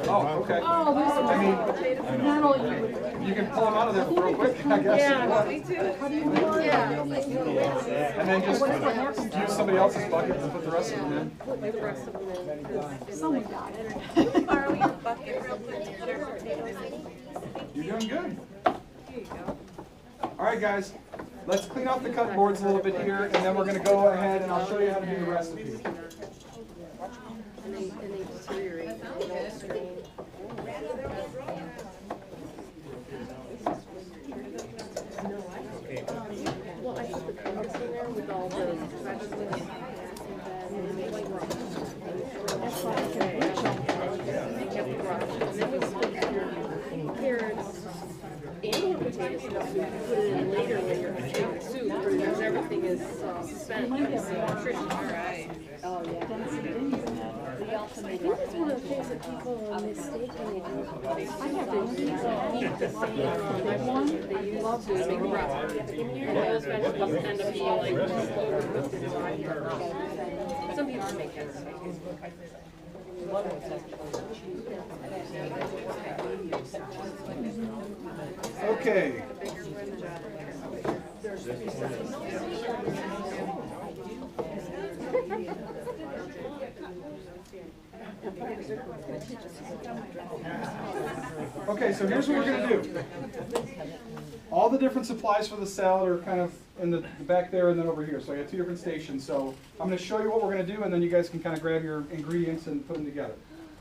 Oh, okay. Oh, there's some metal You can pull them out of there real quick, I guess. Yeah, me too. How do you do it? Yeah. And then just use somebody else's bucket and put the rest of them in. Put the rest of them in. Someone got it. Borrow your bucket real quick to put our potatoes in. You're doing good. Here you go. All right, guys. Let's clean off the cut boards a little bit here, and then we're going to go ahead and I'll show you how to do the recipe. And they deteriorate. They don't strain. Well, I put the fungus in there with all the vegetables. And then like raw. That's why I can bleach them. They kept it raw. And then we split carrots and more potatoes in the soup. You put it in later when you're making the soup because everything is spent. It's nutrition. All right. Oh, yeah. I think it's one of the things that people mistake when they do. I have to use the one they love to make broth. And those vegetables tend to be like overcooked inside. Some people make that mistake. Okay. Okay, so here's what we're going to do. All the different supplies for the salad are kind of in the back there and then over here. So I got two different stations. So I'm going to show you what we're going to do, and then you guys can kind of grab your ingredients and put them together.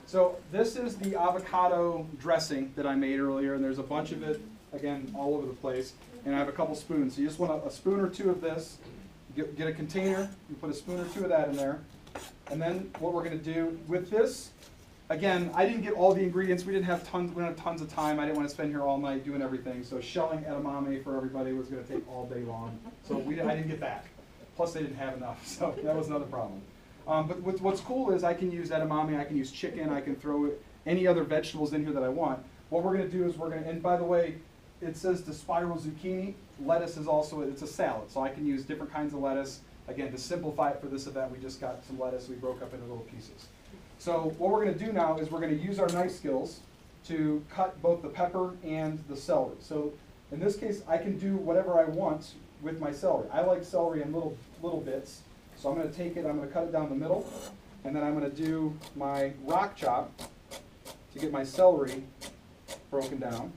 So this is the avocado dressing that I made earlier, and there's a bunch of it, again, all over the place. And I have a couple spoons. So you just want a spoon or two of this. Get a container, you put a spoon or two of that in there. And then what we're going to do with this, again, I didn't get all the ingredients. We didn't have tons of time. I didn't want to spend here all night doing everything. So shelling edamame for everybody was going to take all day long. So I didn't get that. Plus they didn't have enough, so that was another problem. But what's cool is I can use edamame, I can use chicken, I can throw any other vegetables in here that I want. What we're going to do is and by the way, it says the spiral zucchini. Lettuce is also, it's a salad, so I can use different kinds of lettuce. Again, to simplify it for this event, we just got some lettuce we broke up into little pieces. So what we're going to do now is we're going to use our knife skills to cut both the pepper and the celery. So in this case, I can do whatever I want with my celery. I like celery in little bits. So I'm going to take it, I'm going to cut it down the middle, and then I'm going to do my rock chop to get my celery broken down.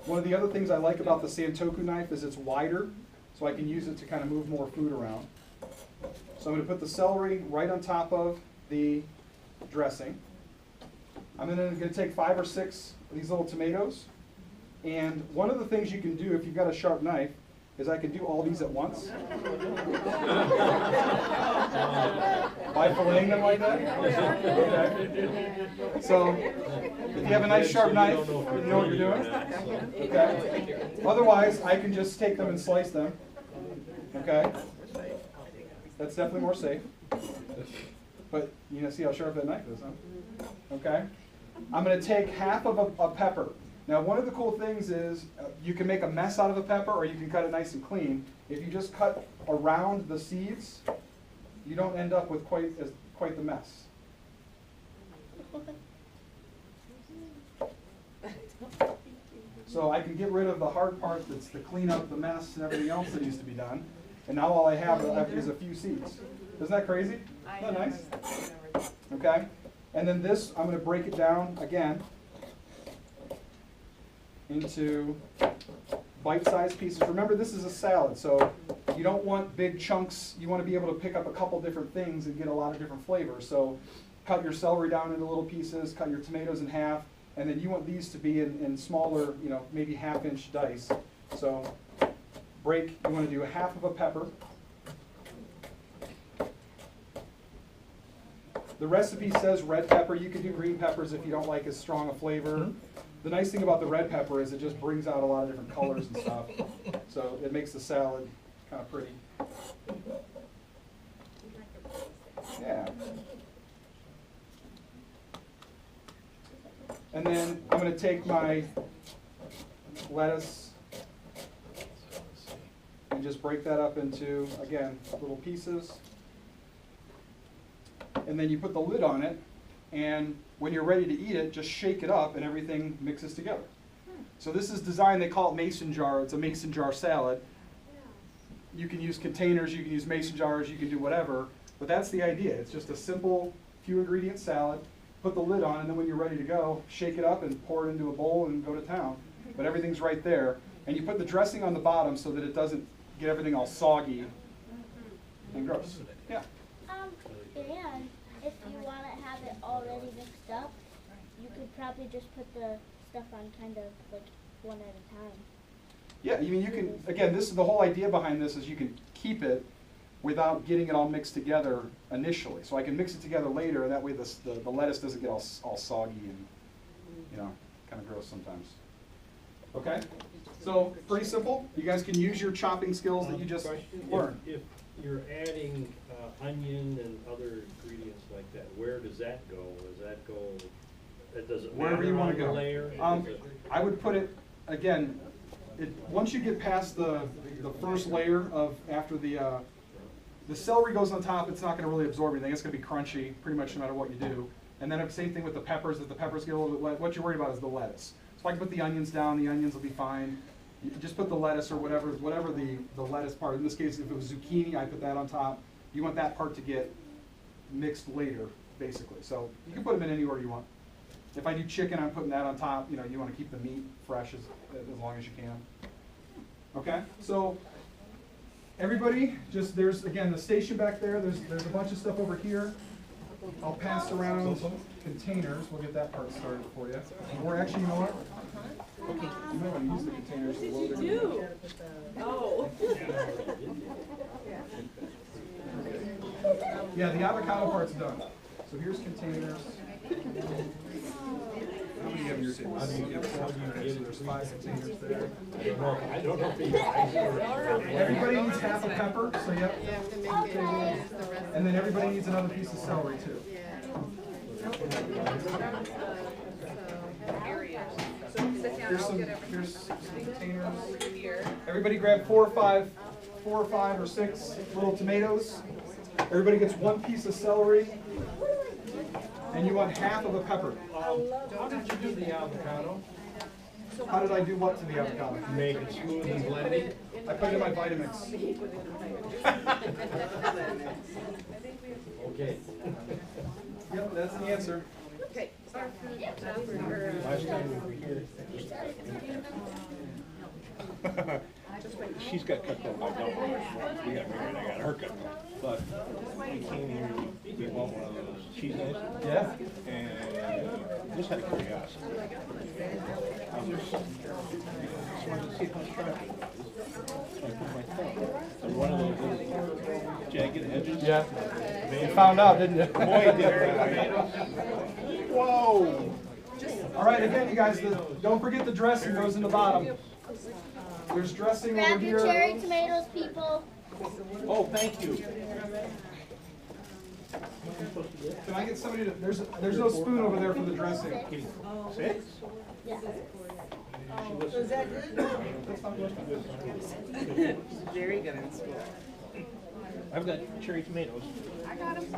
One of the other things I like about the Santoku knife is it's wider, so I can use it to kind of move more food around. So I'm going to put the celery right on top of the dressing. I'm then going to take 5 or 6 of these little tomatoes. And one of the things you can do if you've got a sharp knife is I can do all these at once. By filleting them like that? Okay. So if you have a nice sharp knife, you know what you're doing? Okay. Otherwise, I can just take them and slice them. Okay. That's definitely more safe. But you see how sharp that knife is, huh? Okay. I'm going to take half of a pepper. Now, one of the cool things is you can make a mess out of a pepper, or you can cut it nice and clean. If you just cut around the seeds, you don't end up with quite the mess. So I can get rid of the hard part that's to clean up the mess and everything else that needs to be done. And now all I have is a few seeds. Isn't that crazy? Isn't that nice? Okay. And then this, I'm going to break it down again into bite-sized pieces. Remember, this is a salad, so you don't want big chunks. You want to be able to pick up a couple different things and get a lot of different flavors. So cut your celery down into little pieces, cut your tomatoes in half, and then you want these to be in smaller, maybe half-inch dice. So you want to do half of a pepper. The recipe says red pepper. You can do green peppers if you don't like as strong a flavor. The nice thing about the red pepper is it just brings out a lot of different colors and stuff. So it makes the salad kind of pretty. Yeah. And then I'm going to take my lettuce and You just break that up into, again, little pieces. And then you put the lid on it, and when you're ready to eat it, just shake it up and everything mixes together. So this is designed, they call it mason jar. It's a mason jar salad. You can use containers, you can use mason jars, you can do whatever, but that's the idea. It's just a simple, few ingredient salad. Put the lid on, and then when you're ready to go, shake it up and pour it into a bowl and go to town. But everything's right there. And you put the dressing on the bottom so that it doesn't get everything all soggy and gross. Yeah. And if you want to have it already mixed up, you could probably just put the stuff on kind of like one at a time. Yeah, I mean, you can, again, this is the whole idea behind this is you can keep it without getting it all mixed together initially. So I can mix it together later, and that way the lettuce doesn't get all soggy and, you know, kind of gross sometimes. Okay? So, pretty simple. You guys can use your chopping skills that you just learned. If you're adding onion and other ingredients like that, where does that go? Does that go, does it Wherever you want to matter go. on the layer? I would put it, again, once you get past the first layer of, after the celery goes on top, it's not going to really absorb anything. It's going to be crunchy pretty much no matter what you do. And then same thing with the peppers. If the peppers get a little bit wet, what you're worried about is the lettuce. So I can put the onions down. The onions will be fine. You just put the lettuce or whatever the lettuce part. In this case, if it was zucchini, I put that on top. You want that part to get mixed later, basically. So you can put them in any order you want. If I do chicken, I'm putting that on top. You know, you want to keep the meat fresh as long as you can. Okay, so everybody, just there's again the station back there. There's a bunch of stuff over here. I'll pass around containers. We'll get that part started for you. Or actually, you know what? You might want to use the containers to load Do. Oh. Yeah, the avocado part's done. So here's containers. How many have your tables? Okay, so there's 5 containers there. I don't know if you guys Everybody needs half a pepper, so yep. And then everybody needs another piece of celery too. Here's some containers. Everybody grab 4 or 5 or 6 little tomatoes. Everybody gets 1 piece of celery. And you want half of a pepper. How did you do the avocado? How did I do what to the avocado? Make it smooth and blended? I put it in my Vitamix. Okay. Yep, that's the answer. Okay. Last time we were here. She's got cut off. I don't. We got married. I got her cut off. But we came here. We bought one of those cheese knives. Yeah. And just out of curiosity, I just wanted to see how sharp it was. So I put my thumb on one of those little jagged edges. Yeah. You found out, didn't you? Boy, did I. Whoa! All right, again, you guys, don't forget the dressing goes in the bottom. There's dressing over Grab your here. cherry tomatoes, people. Oh, thank you. Can I get somebody to? There's no spoon over there for the dressing. 6? Yeah. Was that good? Very good in school. I've got cherry tomatoes. I got him.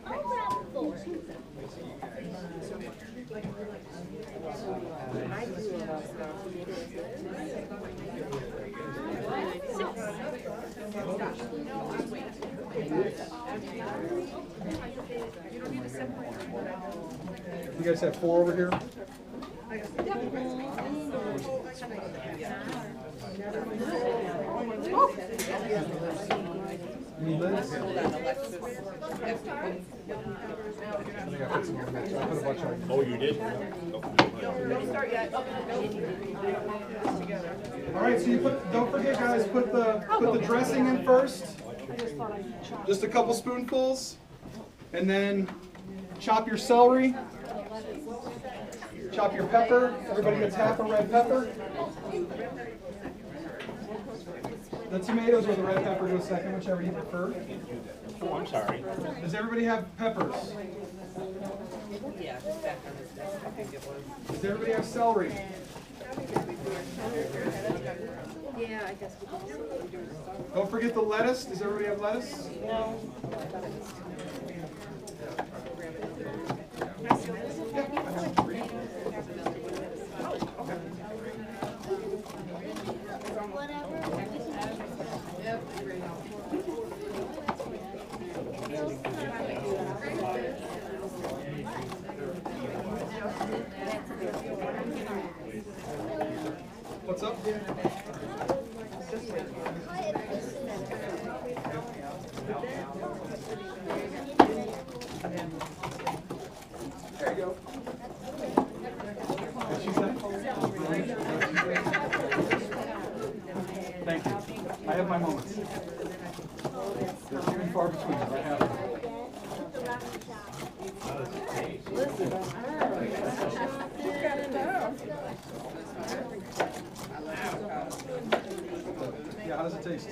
I'll grab 4. You guys have 4 over here? Any lids? Oh, you did? Don't start yet. All right, so don't forget, guys, put the dressing in first. Just a couple spoonfuls, and then chop your celery. Chop your pepper. Everybody gets half a red pepper. the tomatoes or the red pepper to a second, whichever you prefer. Oh, I'm sorry. Does everybody have peppers? Yeah, just back on this desk, I think it was. Does everybody have celery? Yeah, I guess we can. Don't forget the lettuce. Does everybody have lettuce? No. What's up? There you go. What she said? Thank you. I have my moments. They're few and far between, but I have them. Yeah, how does it taste?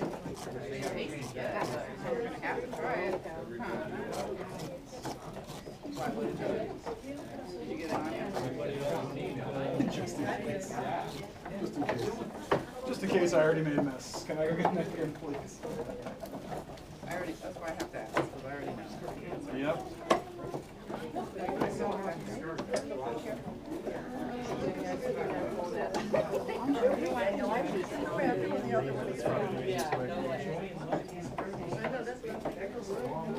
Just in case. Just in case I already made a mess. Can I go get a napkin, please? I already, that's why I have to ask, because I already know. Yep.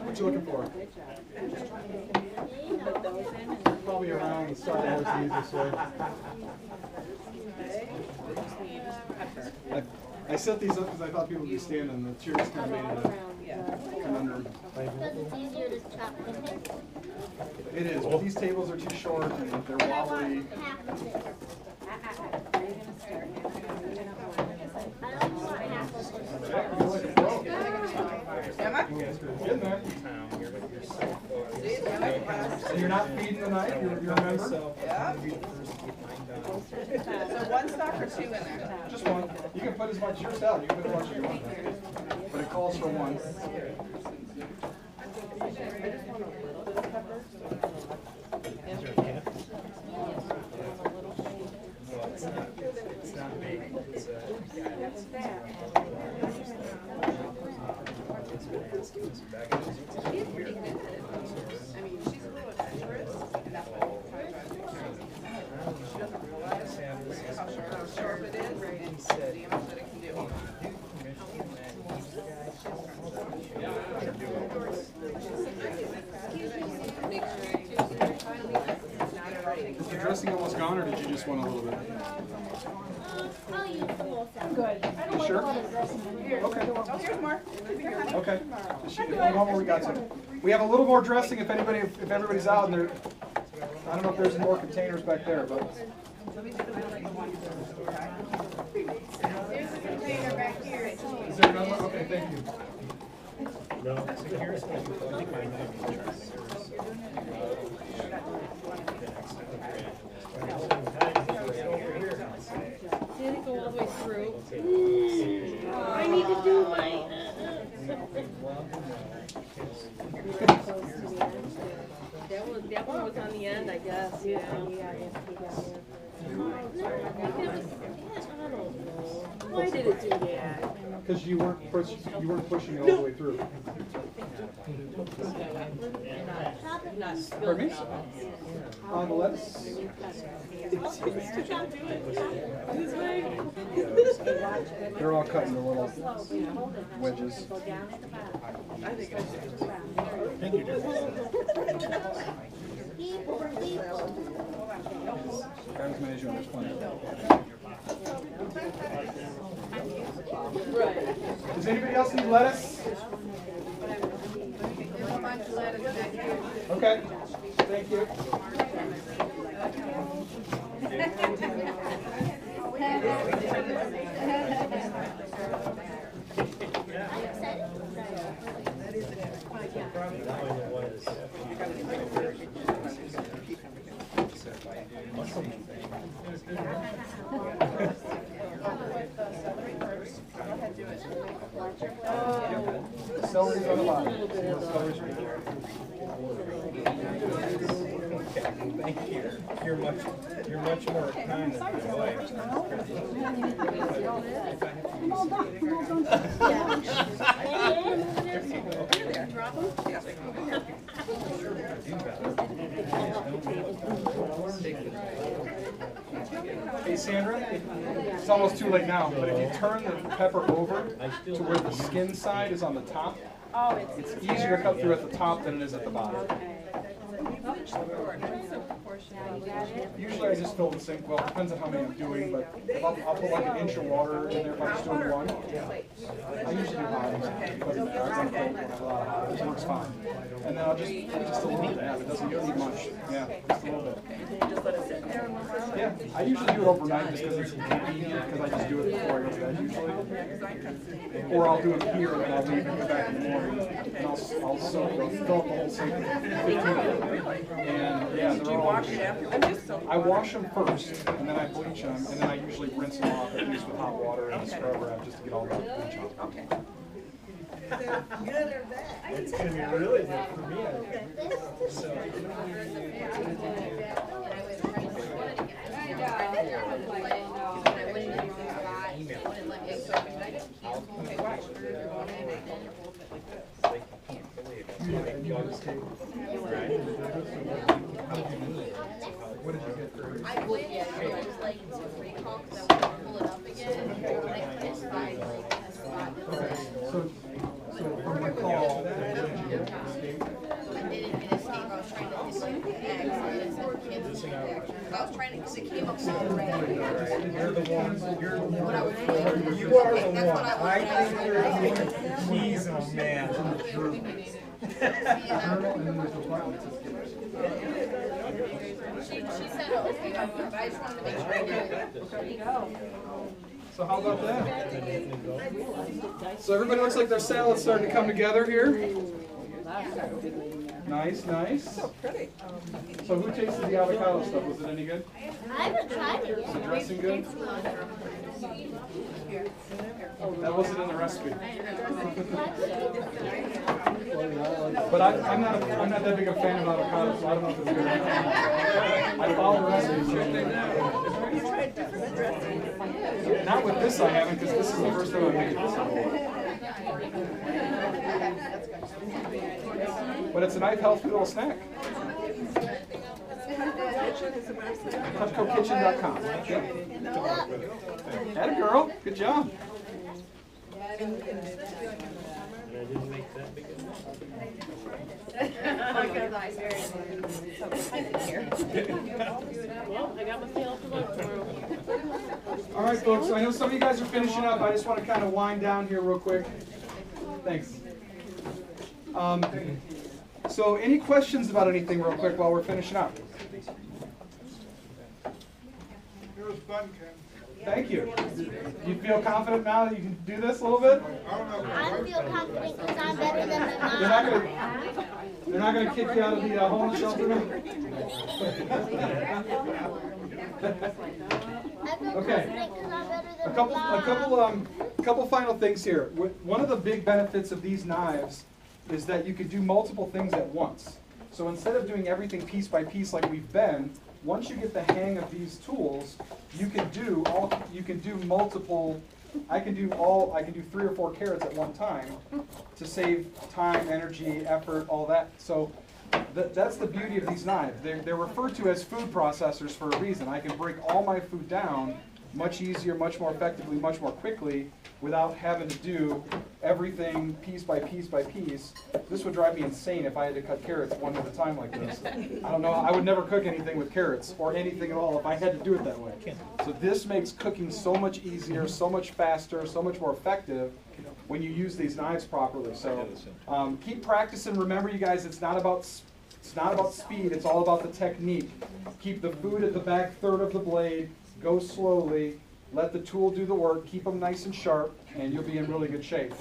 What you looking for? Probably around the side where it's easiest way. I set these up because I thought people would be standing. The chairs kind of made it a conundrum. Because it's easier to chop it. It is, but these tables are too short and they're wobbly. Half of it. I don't want half of it. Jack, you're like a pro. Am I? Getting there. So you're not feeding the knife, you're a member? Yeah. So one stock or two in there? Just one. You can put as much yourself, you can put as much as you want. But it calls for one. I mean, she's a little adventurous, and that's what she doesn't realize how sharp it is and the damage that it can do. Is the dressing almost gone, or did you just want a little bit? I'll use the whole set. You sure? Okay. Oh, here's more. Okay. How long we got to? We have a little more dressing if anybody, if everybody's out and there. I don't know if there's more containers back there, but. There's a container back here. Is there another one? Okay, thank you. No. Did it go all the way through? I need to do mine. That one was on the end, I guess. Yeah. Why did it do that? Because you weren't pushing it all the way through. Pardon me? On the lettuce? They're all cut into little wedges. Thank you, dear. Grab as many as you want, there's plenty. Right. Does anybody else need lettuce? There's a bunch of lettuce back here. Okay, thank you. Go ahead, do it. Thank you. You're much more kind than my wife. Hey Sandra, it's almost too late now, but if you turn the pepper over to where the skin side is on the top, it's easier to cut through at the top than it is at the bottom. Usually I just fill the sink, well, it depends on how many I'm doing, but if I'll put like an inch of water in there if I'm just doing one. I usually do hot, put it there, I don't cold, I have a lot of hot, it works fine. And then I'll just a little bit, it doesn't need much, yeah, just a little bit. Yeah, I usually do it overnight just because it's convenient, because I just do it before I go to bed usually. Or I'll do it here and then I'll leave it back in the morning, and I'll fill up the whole sink in 15 minutes. And yeah, Did you wash it after? I'm just so. I wash them first, and then I bleach them, and then I usually rinse them off at least with hot water and a scrubber out just to get all the bleach off. Okay. It's gonna be really good for me. What did you get for it? I would, yeah, I was like, it's a recall because I want to pull it up again, but I couldn't find like a spot. Okay, so from my call, I didn't get a state, I was trying to dislike the eggs, and it said kids eat eggs. I was trying to, because it came up so red. You're the one, What I was doing. you are the one. I think you're the one. He's a man. She said, okay, but I just wanted to make sure I did it. So how about that? So everybody looks like their salad's starting to come together here. Nice, nice. So pretty. So who tasted the avocado stuff? Was it any good? I haven't tried it Is the yet. dressing good? That wasn't in the recipe. But I'm not that big a fan of avocado, so I don't know if it's good or not. I follow the recipe. You tried different dressing. Not with this I haven't, because this is the first time I've made this. But it's a nice, healthy little snack. CutcoKitchen.com. Yep. Atta girl, good job. And I didn't make that big enough. Well, I got my sale for lunch tomorrow. All right, folks, I know some of you guys are finishing up. I just want to kind of wind down here real quick. Thanks. So any questions about anything real quick while we're finishing up? It was fun, Ken. Thank you. You feel confident now that you can do this a little bit? I don't know. I feel confident because I'm better than my They're not gonna kick you out of the homeless shelter now? I feel Okay. confident because I'm better than A couple final things here. One of the big benefits of these knives is that you could do multiple things at once. So instead of doing everything piece by piece like we've been, once you get the hang of these tools, you can do multiple. I can do 3 or 4 carrots at one time to save time, energy, effort, all that. So that's the beauty of these knives. They're referred to as food processors for a reason. I can break all my food down much easier, much more effectively, much more quickly without having to do everything piece by piece by piece. This would drive me insane if I had to cut carrots one at a time like this. I don't know, I would never cook anything with carrots or anything at all if I had to do it that way. So this makes cooking so much easier, so much faster, so much more effective when you use these knives properly. So keep practicing. Remember, you guys, it's not about speed, it's all about the technique. Keep the food at the back third of the blade, go slowly, let the tool do the work, keep them nice and sharp, and you'll be in really good shape.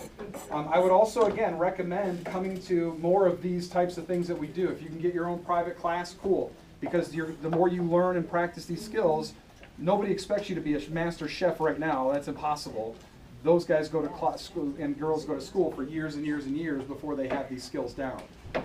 I would also, again, recommend coming to more of these types of things that we do. If you can get your own private class, cool. Because the more you learn and practice these skills, nobody expects you to be a master chef right now. That's impossible. those guys go to school and girls go to school for years and years and years before they have these skills down.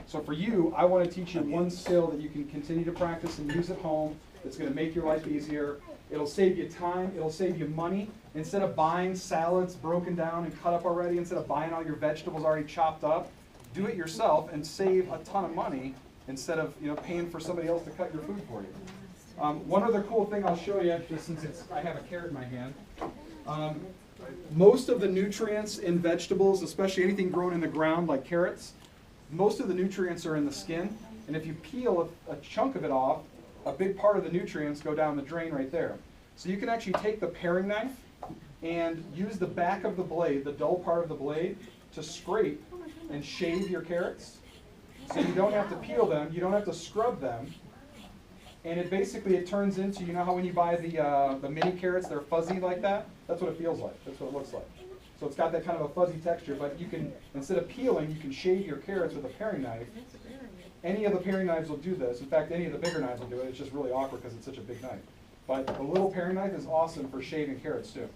So for you, I want to teach you one skill that you can continue to practice and use at home. That's going to make your life easier. It'll save you time. It'll save you money. Instead of buying salads broken down and cut up already, instead of buying all your vegetables already chopped up, do it yourself and save a ton of money instead of paying for somebody else to cut your food for you. One other cool thing I'll show you, just since I have a carrot in my hand. Most of the nutrients in vegetables, especially anything grown in the ground like carrots, most of the nutrients are in the skin. And if you peel a chunk of it off, a big part of the nutrients go down the drain right there. So you can actually take the paring knife and use the back of the blade, the dull part of the blade, to scrape and shave your carrots. So you don't have to peel them, you don't have to scrub them. And it turns into, you know how when you buy the mini carrots, they're fuzzy like that? That's what it feels like, that's what it looks like. So it's got that kind of a fuzzy texture, but you can, instead of peeling, you can shave your carrots with a paring knife. Any of the paring knives will do this. In fact, any of the bigger knives will do it. It's just really awkward because it's such a big knife. But the little paring knife is awesome for shaving carrots too.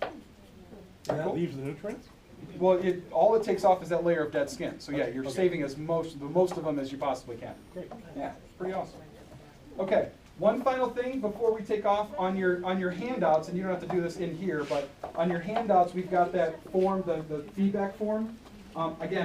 And that leaves the nutrients? Well, all it takes off is that layer of dead skin. So yeah, you're saving the most of them as you possibly can. Great. Yeah, pretty awesome. Okay, one final thing before we take off on your handouts, and you don't have to do this in here, but on your handouts we've got that form, the feedback form. Again.